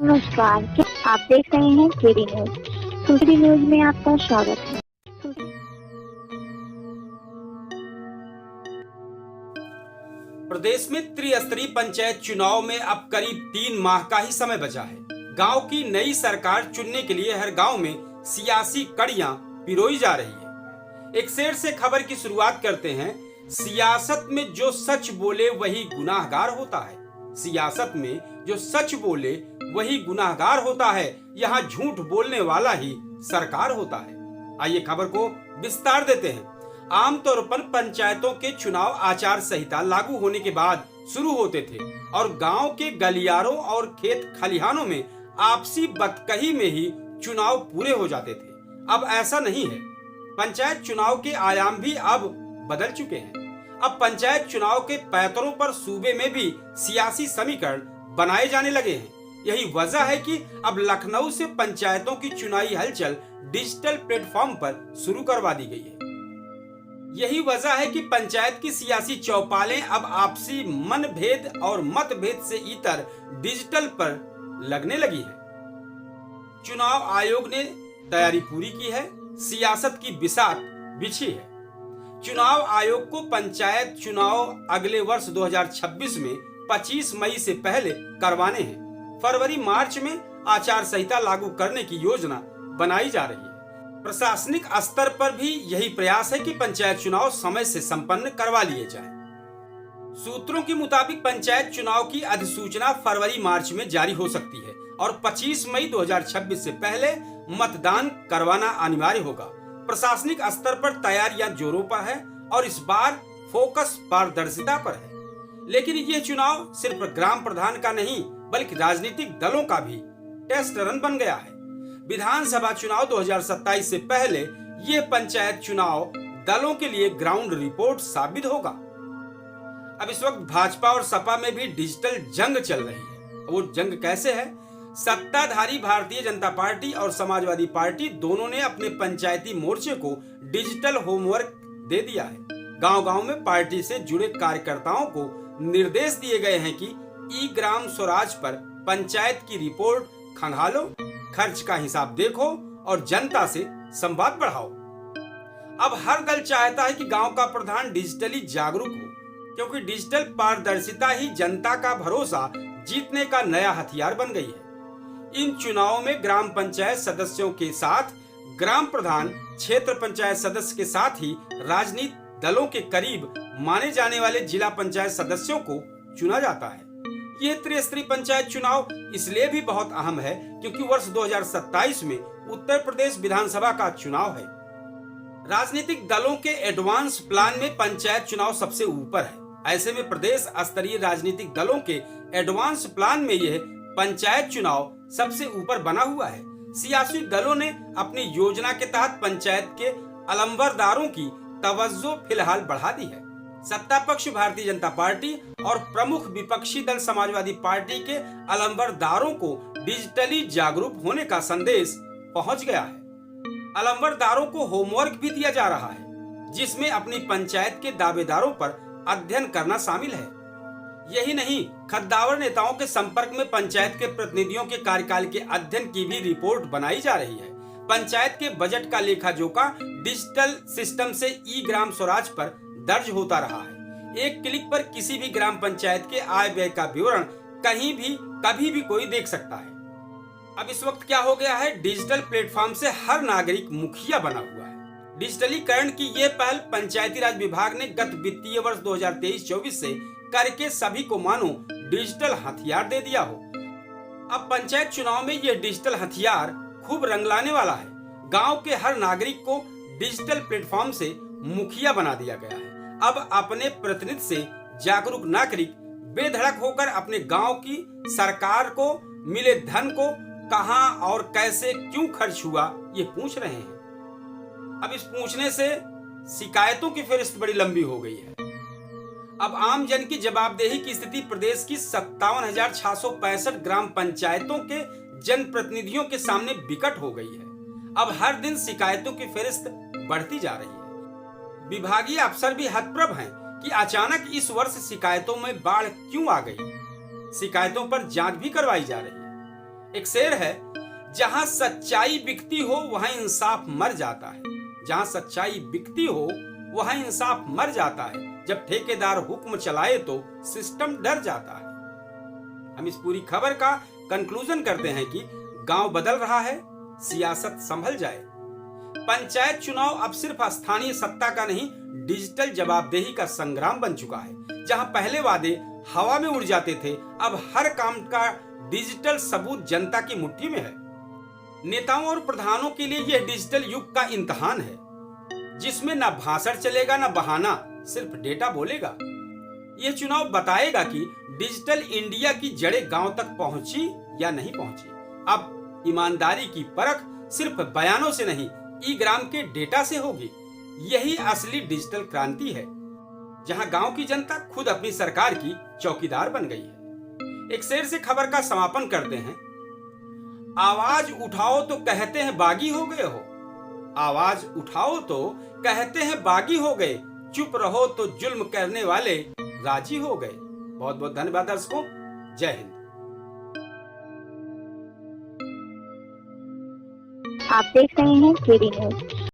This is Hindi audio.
नमस्कार, क्या आप देख रहे हैं केडी न्यूज। केडी न्यूज में आपका स्वागत है। प्रदेश में त्रिस्तरीय पंचायत चुनाव में अब करीब 3 माह का ही समय बचा है। गांव की नई सरकार चुनने के लिए हर गांव में सियासी कड़ियां पिरोई जा रही है। एक शेर से खबर की शुरुआत करते हैं। सियासत में जो सच बोले वही गुनाहगार होता है। सियासत में जो सच बोले वही गुनाहगार होता है। यहाँ झूठ बोलने वाला ही सरकार होता है। आइए खबर को विस्तार देते हैं। आमतौर पर पंचायतों के चुनाव आचार संहिता लागू होने के बाद शुरू होते थे और गांव के गलियारों और खेत खलिहानों में आपसी बतकही में ही चुनाव पूरे हो जाते थे। अब ऐसा नहीं है। पंचायत चुनाव के आयाम भी अब बदल चुके हैं। अब पंचायत चुनाव के पैतरों पर सूबे में भी सियासी समीकरण बनाए जाने लगे हैं। यही वजह है कि अब लखनऊ से पंचायतों की चुनावी हलचल डिजिटल प्लेटफॉर्म पर शुरू करवा दी गई है। यही वजह है कि पंचायत की सियासी चौपालें अब आपसी मनभेद और मतभेद से इतर डिजिटल पर लगने लगी है। चुनाव आयोग ने तैयारी पूरी की है। सियासत की बिसात बिछी है। चुनाव आयोग को पंचायत चुनाव अगले वर्ष 2026 में 25 मई से पहले करवाने हैं। फरवरी मार्च में आचार संहिता लागू करने की योजना बनाई जा रही है। प्रशासनिक स्तर पर भी यही प्रयास है कि पंचायत चुनाव समय से संपन्न करवा लिए जाएं। सूत्रों के मुताबिक पंचायत चुनाव की अधिसूचना फरवरी मार्च में जारी हो सकती है और 25 मई 2026 से पहले मतदान करवाना अनिवार्य होगा। प्रशासनिक स्तर पर तैयारियां जोरों पर है और इस बार फोकस पारदर्शिता पर है। लेकिन ये चुनाव सिर्फ ग्राम प्रधान का नहीं बल्कि राजनीतिक दलों का भी टेस्ट रन बन गया है। विधानसभा चुनाव 2027 से पहले ये पंचायत चुनाव दलों के लिए ग्राउंड रिपोर्ट साबित होगा। अब इस वक्त भाजपा और सपा में भी डिजिटल जंग चल रही है। वो जंग कैसे है? सत्ताधारी भारतीय जनता पार्टी और समाजवादी पार्टी दोनों ने अपने पंचायती मोर्चे को डिजिटल होमवर्क दे दिया है। गांव-गांव में पार्टी से जुड़े कार्यकर्ताओं को निर्देश दिए गए हैं कि ई ग्राम स्वराज पर पंचायत की रिपोर्ट खंगालो, खर्च का हिसाब देखो और जनता से संवाद बढ़ाओ। अब हर दल चाहता है कि गांव का प्रधान डिजिटली जागरूक हो, क्योंकि डिजिटल पारदर्शिता ही जनता का भरोसा जीतने का नया हथियार बन गई है। इन चुनावों में ग्राम पंचायत सदस्यों के साथ ग्राम प्रधान, क्षेत्र पंचायत सदस्य के साथ ही राजनीतिक दलों के करीब माने जाने वाले जिला पंचायत सदस्यों को चुना जाता है। यह त्रिस्तरीय पंचायत चुनाव इसलिए भी बहुत अहम है क्योंकि वर्ष 2027 में उत्तर प्रदेश विधानसभा का चुनाव है। राजनीतिक दलों के एडवांस प्लान में पंचायत चुनाव सबसे ऊपर है। ऐसे में प्रदेश स्तरीय राजनीतिक दलों के एडवांस प्लान में यह पंचायत चुनाव सबसे ऊपर बना हुआ है। सियासी दलों ने अपनी योजना के तहत पंचायत के अलंबरदारों की तवज्जो फिलहाल बढ़ा दी है। सत्ता पक्ष भारतीय जनता पार्टी और प्रमुख विपक्षी दल समाजवादी पार्टी के अलंबरदारों को डिजिटली जागरूक होने का संदेश पहुंच गया है। अलंबरदारों को होमवर्क भी दिया जा रहा है, जिसमें अपनी पंचायत के दावेदारों पर अध्ययन करना शामिल है। यही नहीं, खद्दावर नेताओं के संपर्क में पंचायत के प्रतिनिधियों के कार्यकाल के अध्ययन की भी रिपोर्ट बनाई जा रही है। पंचायत के बजट का लेखा जोखा डिजिटल सिस्टम से ई ग्राम स्वराज पर दर्ज होता रहा है। एक क्लिक पर किसी भी ग्राम पंचायत के आय व्यय का विवरण कहीं भी कभी भी कोई देख सकता है। अब इस वक्त क्या हो गया है? डिजिटल प्लेटफॉर्म से हर नागरिक मुखिया बना हुआ है। डिजिटलीकरण की ये पहल पंचायती राज विभाग ने गत वित्तीय वर्ष 2023-24 से करके सभी को मानो डिजिटल हथियार दे दिया हो। अब पंचायत चुनाव में ये डिजिटल हथियार खूब रंग लाने वाला है। गांव के हर नागरिक को डिजिटल प्लेटफॉर्म से मुखिया बना दिया गया है। अब अपने प्रतिनिधि से जागरूक नागरिक बेधड़क होकर अपने गांव की सरकार को मिले धन को कहां और कैसे क्यों खर्च हुआ ये पूछ रहे हैं। अब इस पूछने से शिकायतों की फहरिस्त बड़ी लंबी हो गई है। अब आम जन की जवाबदेही की स्थिति प्रदेश की 57,665 ग्राम पंचायतों के जनप्रतिनिधियों के सामने विकट हो गई है। अब हर दिन शिकायतों की फहरिस्त बढ़ती जा रही है। विभागीय अफसर भी हतप्रभ हैं कि अचानक इस वर्ष शिकायतों में बाढ़ क्यों आ गई। शिकायतों पर जांच भी करवाई जा रही है। एक शेर है, जहां सच्चाई बिकती हो वहां इंसाफ मर जाता है। जहां सच्चाई बिकती हो वहां इंसाफ मर जाता है। जब ठेकेदार हुक्म चलाए तो सिस्टम डर जाता है। हम इस पूरी खबर का कंक्लूजन करते हैं कि गांव बदल रहा है, सियासत संभल जाए। पंचायत चुनाव अब सिर्फ स्थानीय सत्ता का नहीं, डिजिटल जवाबदेही का संग्राम बन चुका है। जहां पहले वादे हवा में उड़ जाते थे, अब हर काम का डिजिटल सबूत जनता की मुट्ठी में है। नेताओं और प्रधानों के लिए यह डिजिटल युग का इम्तिहान है, जिसमें ना भाषण चलेगा ना बहाना, सिर्फ डेटा बोलेगा। यह चुनाव बताएगा कि डिजिटल इंडिया की जड़ें गांव तक पहुंची या नहीं पहुंची। अब ईमानदारी की परख सिर्फ बयानों से नहीं, ई ग्राम के डेटा से होगी। यही असली डिजिटल क्रांति है, जहां गांव की जनता खुद अपनी सरकार की चौकीदार बन गई है। एक शेर से खबर का समापन करते हैं। आवाज उठाओ तो कहते हैं बागी हो गए हो। आवाज उठाओ तो कहते हैं बागी हो गए। चुप रहो तो जुल्म करने वाले राजी हो गए। बहुत बहुत धन्यवाद दर्शकों। जय हिंद। आप देख रहे हैं केडी न्यूज।